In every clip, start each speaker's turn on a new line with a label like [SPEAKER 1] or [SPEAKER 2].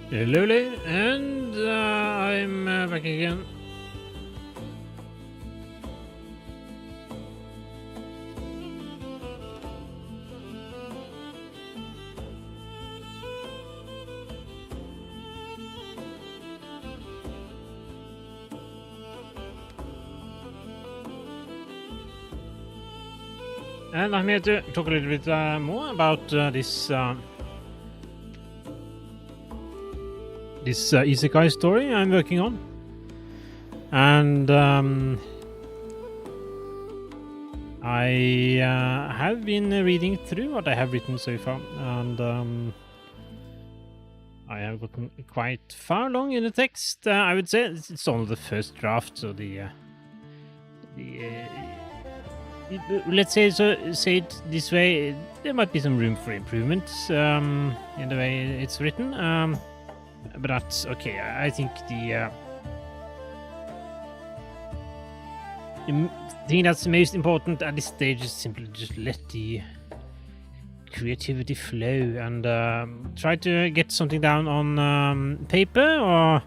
[SPEAKER 1] Hello, and I'm back again. And I'm here to talk a little bit more about this isekai story I'm working on. And I have been reading through what I have written so far, and I have gotten quite far along in the text. I would say it's only the first draft, so let's say it this way. There might be some room for improvement in the way it's written, but that's okay. I think the thing that's most important at this stage is simply just let the creativity flow and try to get something down on paper, or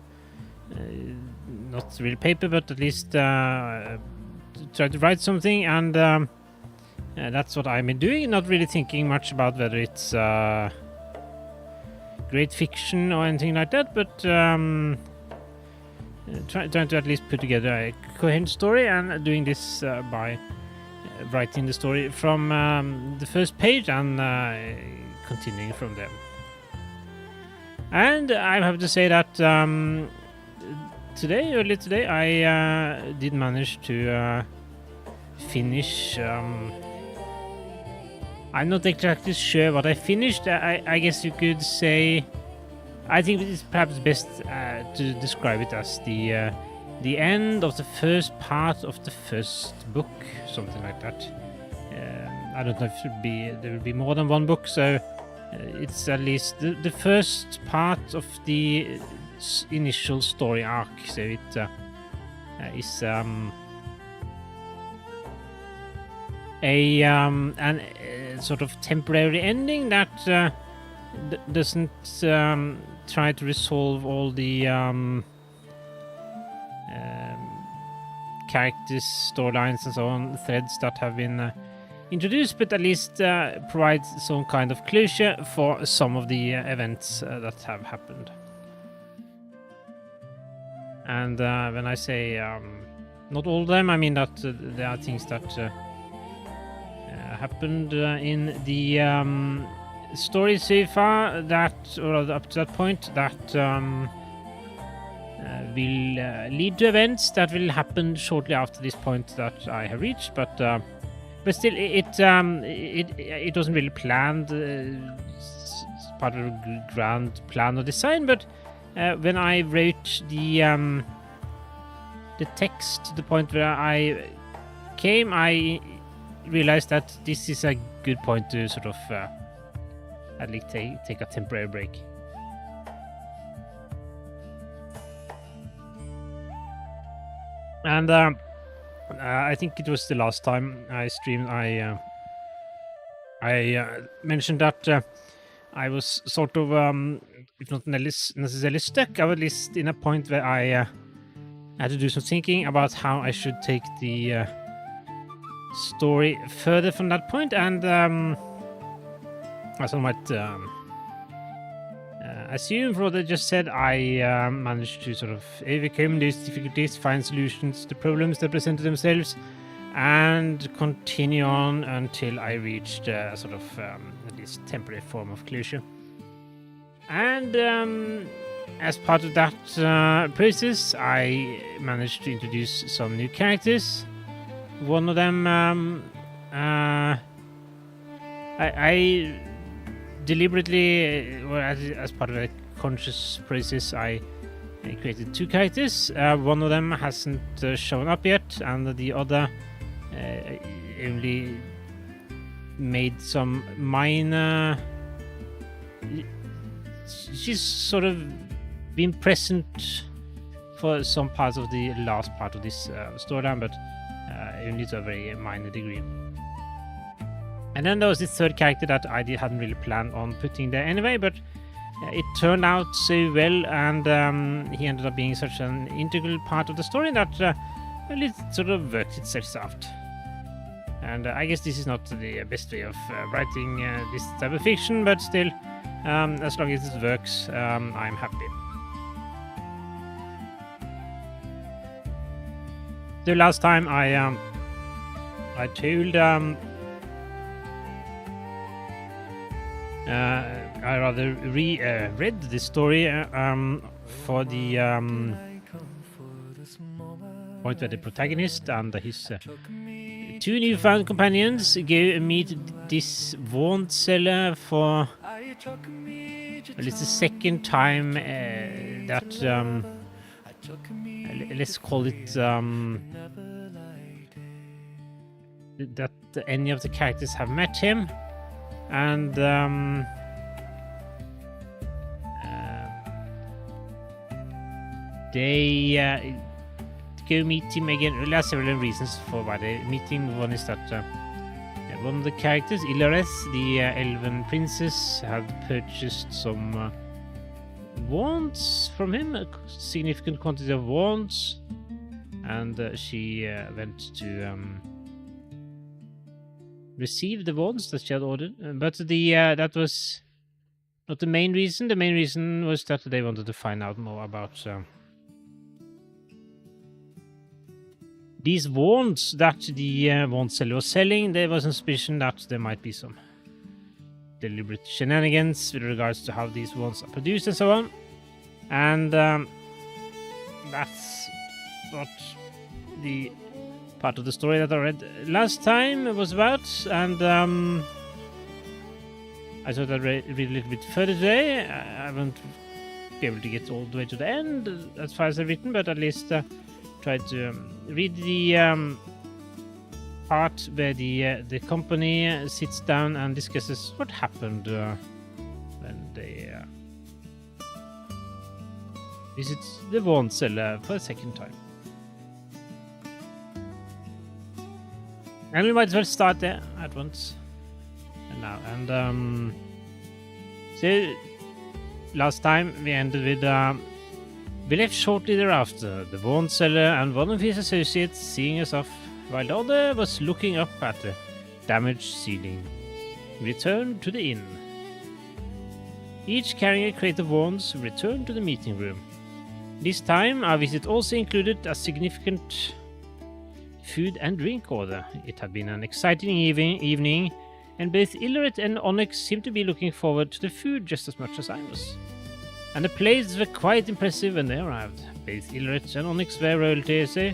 [SPEAKER 1] not really paper, but at least try to write something, and that's what I've been doing, not really thinking much about whether it's great fiction or anything like that, but trying to at least put together a coherent story, and doing this by writing the story from the first page and continuing from there. And I have to say that earlier today, I did manage to finish. I'm not exactly sure what I finished. I guess you could say. I think it's perhaps best to describe it as the end of the first part of the first book, something like that. I don't know if there will be more than one book, so it's at least the first part of the initial story arc. So it is an sort of temporary ending that doesn't try to resolve all the characters, storylines, and so on, threads that have been introduced, but at least provides some kind of closure for some of the events that have happened. And when I say not all of them, I mean that there are things that happened in the story so far, that, or up to that point, that will lead to events that will happen shortly after this point that I have reached, but still, it wasn't really planned, part of a grand plan or design. But when I wrote the text to the point where I came, I realized that this is a good point to sort of at least take a temporary break. And I think it was the last time I streamed, I mentioned that I was sort of, if not necessarily stuck, I was at least in a point where I had to do some thinking about how I should take the story further from that point. And as I might assume from what I just said, I managed to sort of overcome these difficulties, find solutions to problems that presented themselves, and continue on until I reached sort of at least temporary form of closure. And as part of that process, I managed to introduce some new characters. One of them, I deliberately, or as part of a conscious process, I created two characters. One of them hasn't shown up yet, and the other only made some minor. She's sort of been present for some parts of the last part of this storyline, but only to a very minor degree. And then there was this third character that I hadn't really planned on putting there anyway, but it turned out so well, and he ended up being such an integral part of the story that well, it sort of worked itself out. And I guess this is not the best way of writing this type of fiction, but still, as long as it works, I'm happy. The last time I told I rather read this story for the point where the protagonist and his two newfound companions go meet this wand seller for, well, it's the second time that let's call it that any of the characters have met him, and they go meet him again. Well, there are several reasons for why they meet him. One is that one of the characters, Ilareth, the elven princess, had purchased some wands from him, a significant quantity of wands, and she went to receive the wands that she had ordered. But that was not the main reason. The main reason was that they wanted to find out more about these wands that the wand seller was selling. There was a suspicion that there might be some deliberate shenanigans with regards to how these wands are produced and so on. And that's what the part of the story that I read last time was about. And I thought I'd read a little bit further today. I won't be able to get all the way to the end as far as I've written, but at least try to read the part where the company sits down and discusses what happened when they visit the wand seller for a second time. And we might as well start there at once. And now, and so last time we ended with we left shortly thereafter, the wand seller and one of his associates seeing us off, while the other was looking up at the damaged ceiling. We returned to the inn. Each carrying a crate of wands, we returned to the meeting room. This time, our visit also included a significant food and drink order. It had been an exciting evening, and both Ilareth and Onyx seemed to be looking forward to the food just as much as I was. And the plates were quite impressive when they arrived. Both Ilareth and Onyx were royalty, so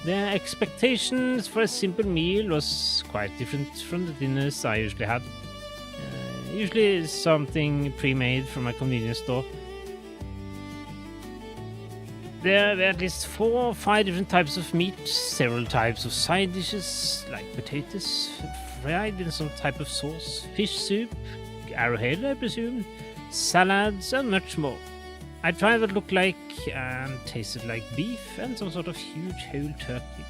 [SPEAKER 1] their expectations for a simple meal was quite different from the dinners I usually had. Usually something pre-made from a convenience store. There were at least 4 or 5 different types of meat, several types of side dishes, like potatoes, fried in some type of sauce, fish soup, arrowhead, I presume, salads, and much more. I tried what looked like and tasted like beef and some sort of huge whole turkey,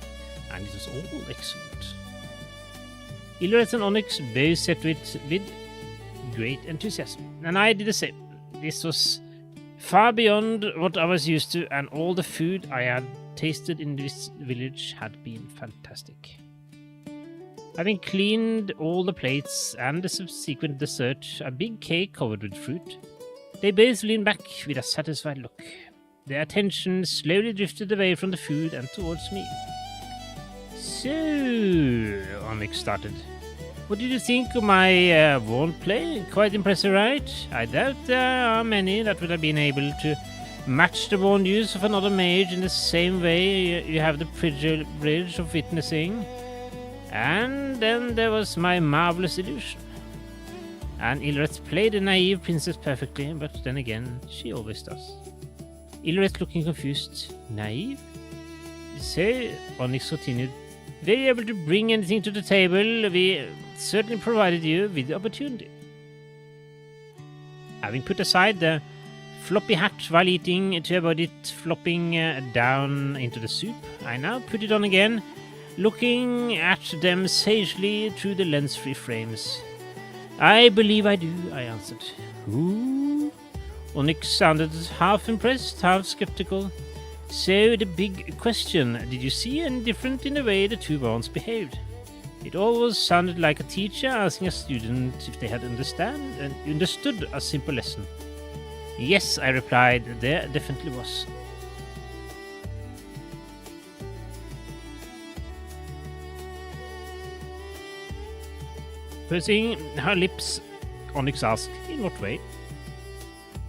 [SPEAKER 1] and it was all excellent. Ilareth and Onyx both set it with great enthusiasm, and I did the same. This was far beyond what I was used to, and all the food I had tasted in this village had been fantastic. Having cleaned all the plates and the subsequent dessert, a big cake covered with fruit, they both leaned back with a satisfied look. Their attention slowly drifted away from the food and towards me. So, Onyx started. What did you think of my wand play? Quite impressive, right? I doubt there are many that would have been able to match the wand use of another mage in the same way you have the privilege of witnessing. And then there was my marvelous illusion. And Ilareth played the naive princess perfectly, but then again, she always does. Ilareth looking confused. Naive? So, Onyx continued. Were you able to bring anything to the table? We certainly provided you with the opportunity. Having put aside the floppy hat while eating to avoid it flopping down into the soup, I now put it on again, looking at them sagely through the lens-free frames. I believe I do, I answered. Onyx sounded half impressed, half skeptical. So the big question, did you see any different in the way the two wands behaved? It always sounded like a teacher asking a student if they had understood a simple lesson. Yes, I replied, there definitely was. Pursing her lips, Onyx asked, in what way?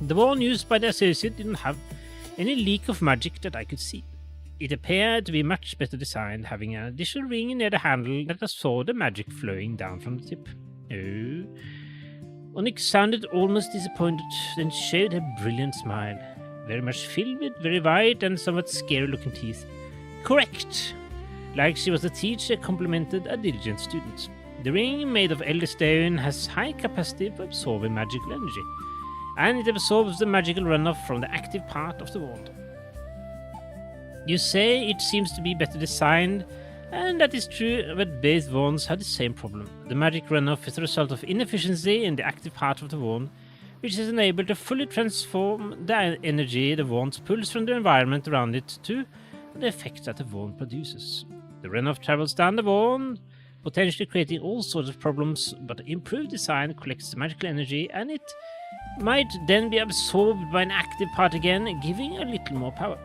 [SPEAKER 1] The wand used by the associate didn't have any leak of magic that I could see. It appeared to be much better designed, having an additional ring near the handle that saw the magic flowing down from the tip. Oh. Onyx sounded almost disappointed, then showed a brilliant smile, very much filled with very white and somewhat scary-looking teeth. Correct! Like she was a teacher complimented a diligent student. The ring, made of elder stone, has high capacity for absorbing magical energy, and it absorbs the magical runoff from the active part of the wand. You say it seems to be better designed, and that is true, but both wands have the same problem. The magic runoff is the result of inefficiency in the active part of the wand, which is unable to fully transform the energy the wand pulls from the environment around it to the effect that the wand produces. The runoff travels down the wand, potentially creating all sorts of problems, but the improved design collects the magical energy, and it might then be absorbed by an active part again, giving a little more power.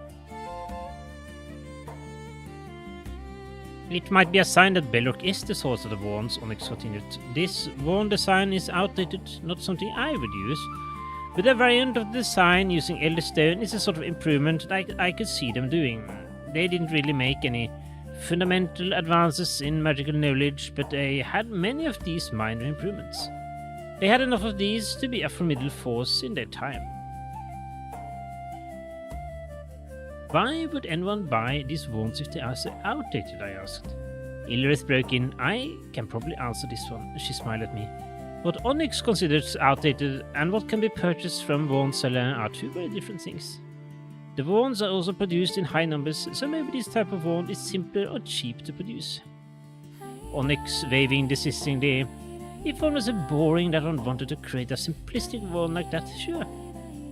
[SPEAKER 1] It might be a sign that Belloc is the source of the wands, Onyx continued. This wand design is outdated, not something I would use, but a variant of the design using Elder Stone is a sort of improvement that I could see them doing. They didn't really make any fundamental advances in magical knowledge, but they had many of these minor improvements. They had enough of these to be a formidable force in their time. Why would anyone buy these wands if they are so outdated? I asked. Ilrith broke in. I can probably answer this one. She smiled at me. What Onyx considers outdated and what can be purchased from wand seller are two very different things. The wands are also produced in high numbers, so maybe this type of wand is simpler or cheap to produce. Onyx waving desistingly. If one was so boring that one wanted to create a simplistic wand like that, sure.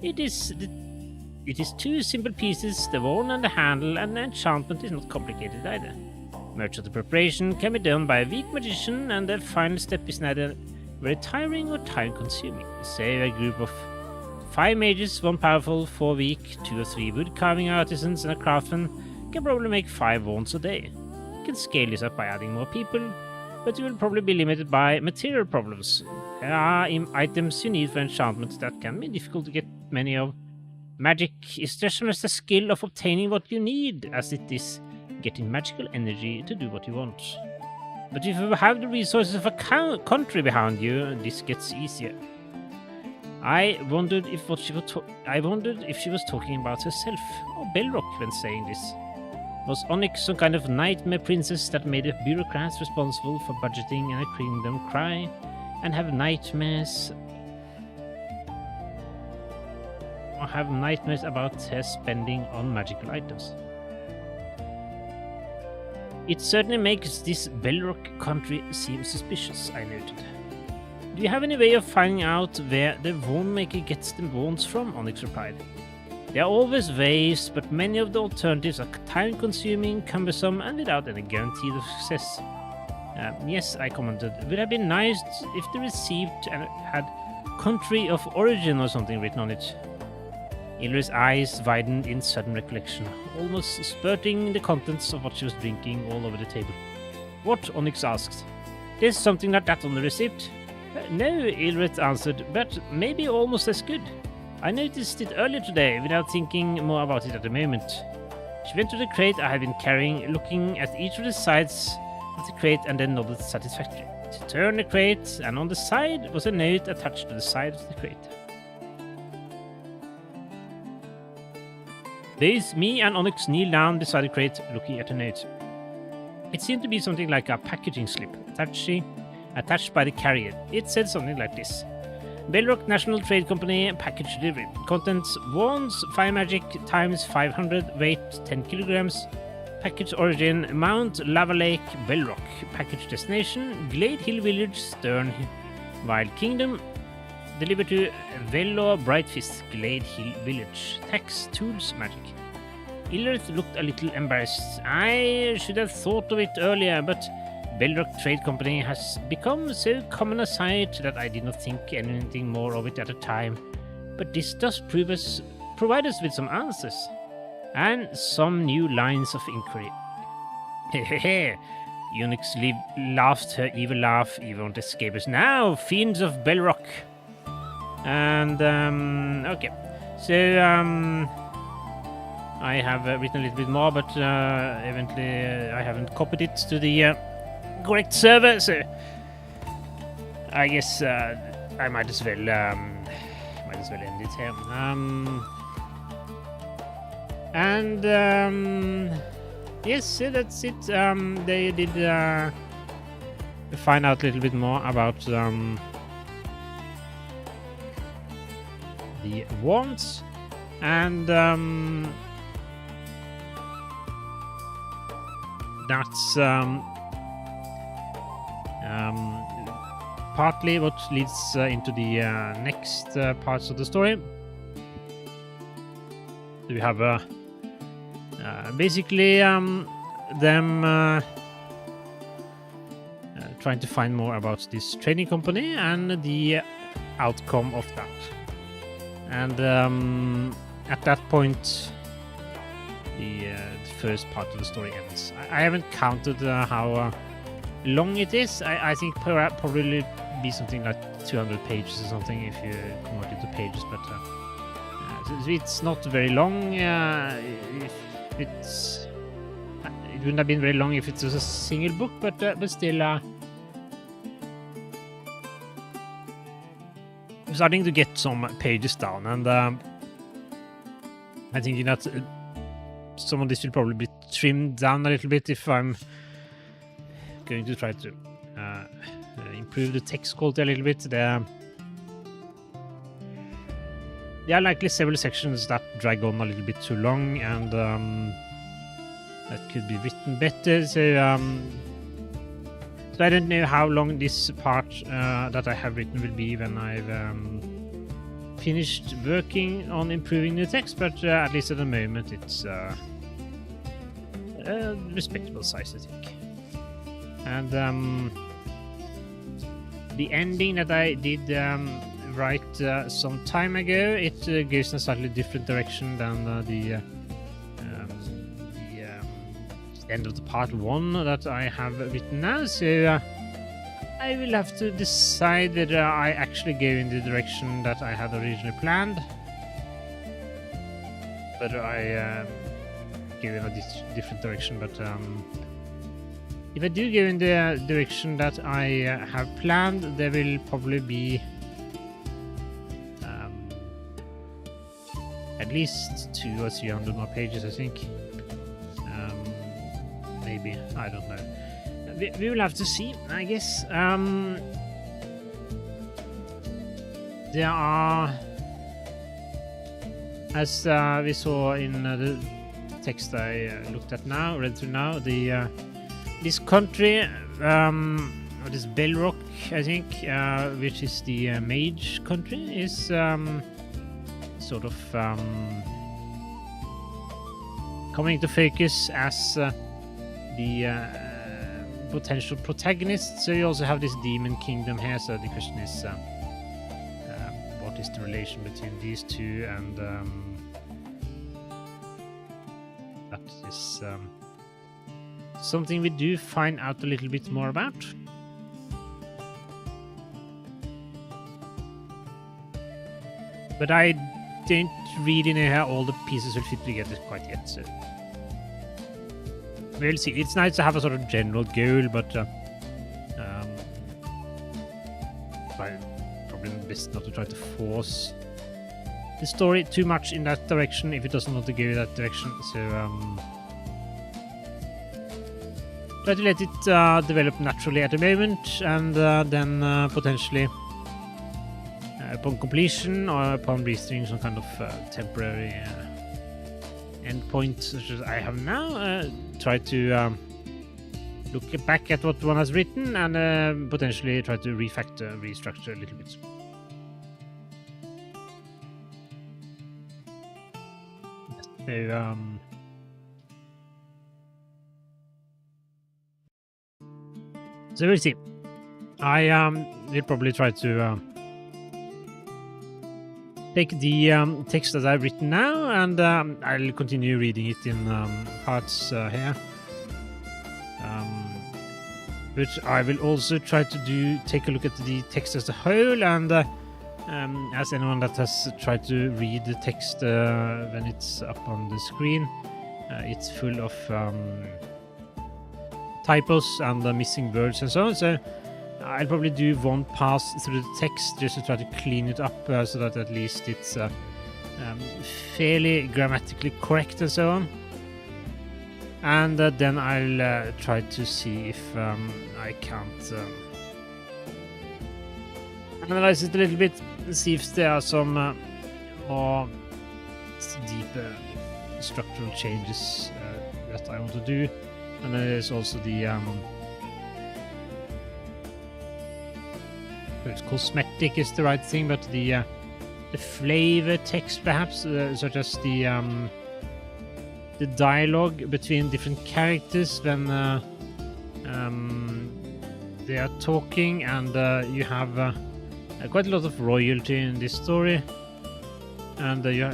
[SPEAKER 1] It is two simple pieces, the wand and the handle, and the enchantment is not complicated either. Much of the preparation can be done by a weak magician, and the final step is neither very tiring or time-consuming. Say a group of 5 mages, 1 powerful, 4 weak, 2 or 3 wood-carving artisans, and a craftsman can probably make 5 wands a day. You can scale this up by adding more people, but you will probably be limited by material problems. There are items you need for enchantment that can be difficult to get many of. Magic is just as the skill of obtaining what you need as it is getting magical energy to do what you want. But if you have the resources of a country behind you, this gets easier. I wondered if she was talking about herself or Belrock when saying this. Was Onyx some kind of nightmare princess that made the bureaucrats responsible for budgeting and a kingdom cry and have nightmares about her spending on magical items? It certainly makes this Belrock country seem suspicious, I noted. Do you have any way of finding out where the wand maker gets the wands from? Onyx replied. There are always ways, but many of the alternatives are time-consuming, cumbersome, and without any guarantee of success. Yes, I commented. It would have been nice if the receipt had country of origin or something written on it. Ilrith's eyes widened in sudden recollection, almost spurting the contents of what she was drinking all over the table. What? Onyx asked. There's something like that on the receipt? No, Ilrith answered, but maybe almost as good. I noticed it earlier today without thinking more about it at the moment. She went to the crate I had been carrying, looking at each of the sides of the crate and then nodded satisfactorily. She turned the crate, and on the side was a note attached to the side of the crate. Both me and Onyx kneeled down beside the crate, looking at the note. It seemed to be something like a packaging slip, attached by the carrier. It said something like this. Belrock National Trade Company package delivery. Contents: wands, fire magic, times 500, weight 10 kilograms. Package origin: Mount Lava Lake, Belrock. Package destination: Glade Hill Village, Stern Wild Kingdom. Delivered to Velor Brightfist, Glade Hill Village. Tax, tools, magic. Illerith looked a little embarrassed. I should have thought of it earlier, but Belrock Trade Company has become so common a sight that I did not think anything more of it at the time. But this does provide us with some answers. And some new lines of inquiry. Hehehe. Unix laughed her evil laugh. You won't escape us now, fiends of Belrock. And, okay. So, I have written a little bit more, but eventually I haven't copied it to the correct server, so I guess I might as well end it here. Yes, so that's it. They did find out a little bit more about the wands, and that's partly what leads into the next parts of the story. We have basically them trying to find more about this trading company and the outcome of that. And at that point, the first part of the story ends. I haven't counted how long it is. I think probably be something like 200 pages or something if you convert it to pages, but so it's not very long. It wouldn't have been very long if it was a single book, but still I'm starting to get some pages down, and I think that some of this will probably be trimmed down a little bit if I'm going to try to improve the text quality a little bit. There are likely several sections that drag on a little bit too long, and that could be written better. So I don't know how long this part that I have written will be when I've finished working on improving the text, but at least at the moment it's a respectable size, I think. And the ending that I did write some time ago, it goes in a slightly different direction than the end of the part 1 that I have written now, so I will have to decide whether I actually go in the direction that I had originally planned, whether I go in a different direction. But if I do go in the direction that I have planned, there will probably be at least 200 or 300 more pages, I think. Maybe, I don't know. We will have to see, I guess. There are, as we saw in the text I read through now, this country, this Belrock, I think, which is the mage country, is sort of coming to focus as the potential protagonist. So you also have this demon kingdom here, so the question is what is the relation between these two, and that is something we do find out a little bit more about. But I don't really know how all the pieces will fit together quite yet, so we'll see. It's nice to have a sort of general goal, but probably best not to try to force the story too much in that direction if it doesn't want to go in that direction. So try to let it develop naturally at the moment, and then potentially upon completion or upon reaching some kind of temporary endpoint such as I have now, try to look back at what one has written and potentially try to restructure a little bit. So we'll see. I will probably try to take the text that I've written now, and I'll continue reading it in parts here. But I will also try to take a look at the text as a whole, and as anyone that has tried to read the text when it's up on the screen, it's full of typos and missing words and so on. So I'll probably do one pass through the text just to try to clean it up so that at least it's fairly grammatically correct and so on. And then I'll try to see if I can't analyze it a little bit, see if there are some more deeper structural changes that I want to do. And then there's also the cosmetic is the right thing, but the flavor text perhaps, such as the dialogue between different characters when they are talking, and you have quite a lot of royalty in this story, and you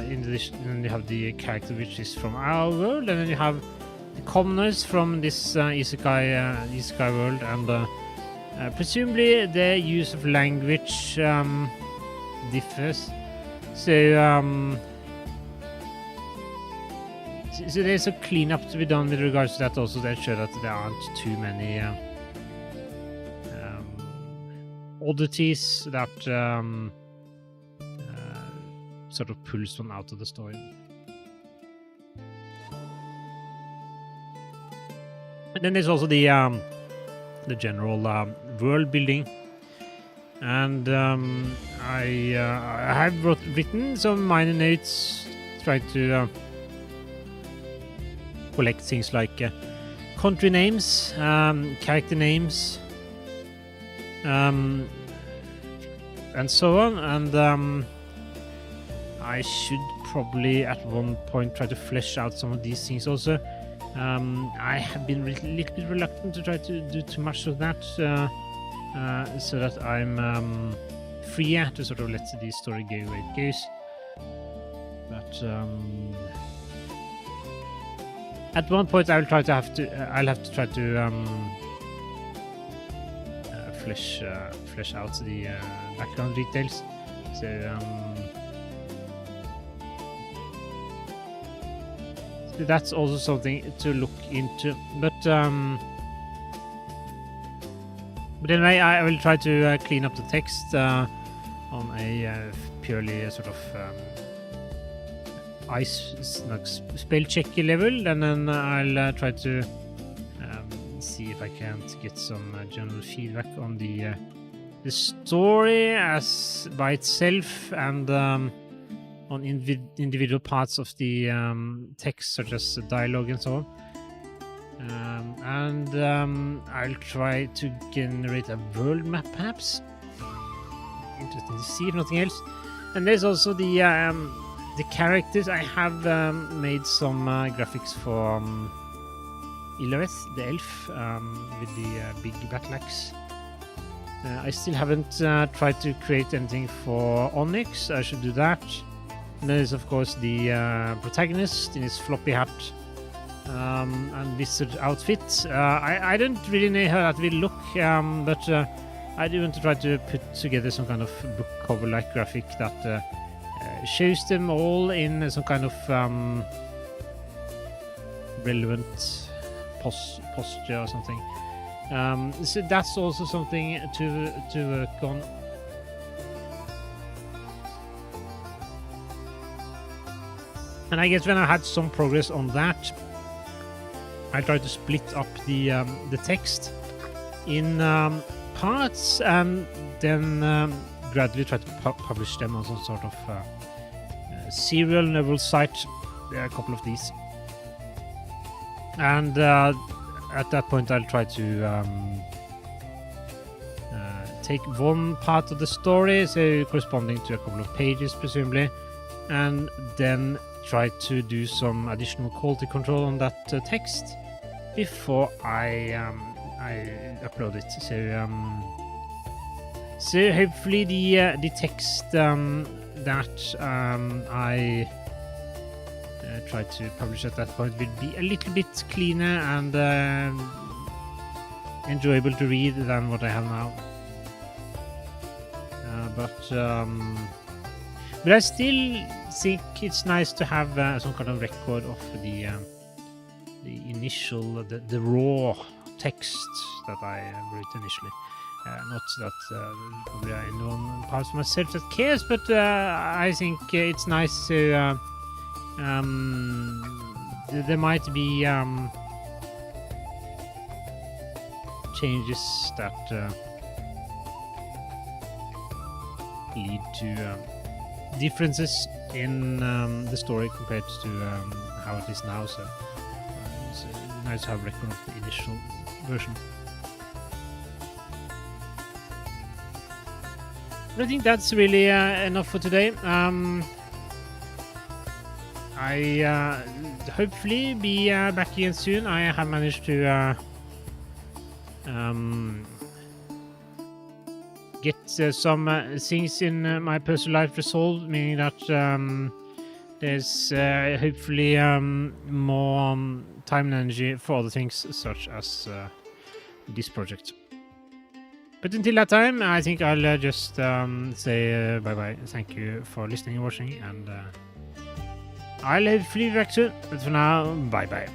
[SPEAKER 1] have the character which is from our world, and then you have the commoners from this isekai world, and presumably the use of language differs. So so there's a cleanup to be done with regards to that also, to ensure that there aren't too many oddities that sort of pulls one out of the story. And then there's also the general world building, and I have written some minor notes trying to collect things like country names, character names, and so on. And I should probably at one point try to flesh out some of these things also. I have been a little bit reluctant to try to do too much of that, so that I'm freer to sort of let the story go where it goes. But at one point I'll have to try to flesh out the background details. So that's also something to look into. But anyway, I will try to clean up the text on a purely sort of spell checker level, and then I'll try to see if I can't get some general feedback on the story as by itself, and on individual parts of the text, such as the dialogue and so on. And I'll try to generate a world map, perhaps. Interesting to see, if nothing else. And there's also the characters. I have made some graphics for Iloveth, the elf, with the big battle axe. I still haven't tried to create anything for Onyx. I should do that. And then there's of course the protagonist in his floppy hat and wizard outfit. I don't really know how that will look, but I do want to try to put together some kind of book cover-like graphic that shows them all in some kind of relevant posture or something. So that's also something to work on. And I guess when I had some progress on that, I tried to split up the text in parts, and then gradually try to publish them on some sort of serial novel site. There are a couple of these. And at that point, I'll try to take one part of the story, so corresponding to a couple of pages, presumably, and then try to do some additional quality control on that text before I upload it. So hopefully the text that I try to publish at that point will be a little bit cleaner and enjoyable to read than what I have now. But I still think it's nice to have some kind of record of the initial, the raw text that I wrote initially. Not that probably I know parts of myself that cares, but I think it's nice to. There might be changes that lead to differences in the story compared to how it is now. So it's nice to have a record of the initial version. I think that's really enough for today. I hopefully be back again soon. I have managed to get some things in my personal life resolved, meaning that there's hopefully more time and energy for other things, such as this project. But until that time, I think I'll just say bye-bye. Thank you for listening and watching, and I'll hopefully be back soon. But for now, bye-bye.